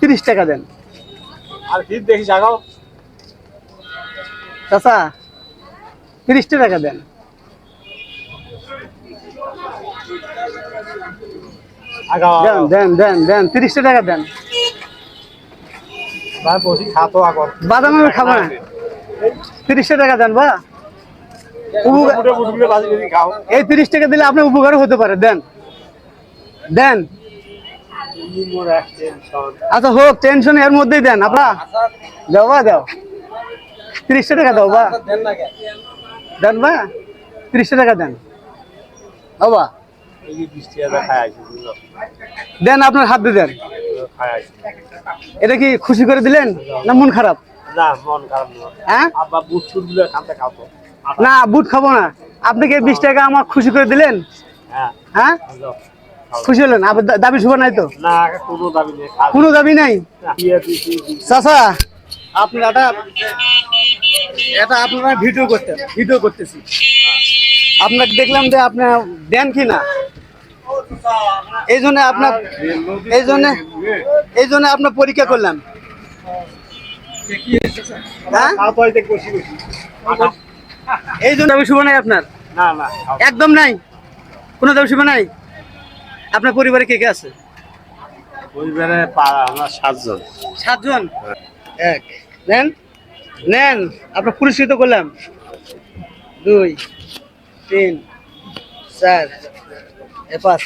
30 টাকা দেন। আর কি দেখি জাগাও চাচা 30 টাকা দেন। আগাও দেন দেন দেন 30 টাকা দেন। ভাই বসি খাতো আগর বাদাম আমি খাবো না। 30 টাকা দেন বা বুটে বুটগুলো বাজি যদি খাও এই 30 টাকা দিলে আপনার উপকার হতে পারে। দেন দেন। মোর এক টেনশন আচ্ছা হোক, টেনশন এর মধ্যেই দেন। আপা দাও বা দাও 30 টাকা দাও বা দেন না কে দেন বা 30 টাকা দেন বাবা। এই যে 20 টাকা খাই আইছি বুঝলো দেন, আপনার হাত দিয়ে দেন। খাই আইছি এটা কি খুশি করে দিলেন না মন খারাপ? না মন খারাপ না হ্যাঁ আব্বা বুট ছুটগুলো খাতে খাও তো না, বুট খাবো না। আপনি কি 20 টাকা আমার খুশি করে দিলেন? হ্যাঁ হ্যাঁ যাও। খুশি হলেন? আপনার দাবি শুভ নাই তো? না কোনো দাবি নেই কোনো দাবি নাই। চাচা আপনার এটা আপনারা ভিডিও করতেছি। আপনাকে দেখলাম যে আপনি দেন কি না, এই জন্য আপনার পরীক্ষা করলাম। হ্যাঁ এই জন্য দাবি শুভ নাই আপনার? না না একদম নাই, কোনো দাবি শুভ নাই। আপনার পরিবারে কে কে আছে? পরিবারে আমরা 7 জন 7 জন। এক নেন নেন, আপনার পুরস্কৃত করলাম। 2 3 4 5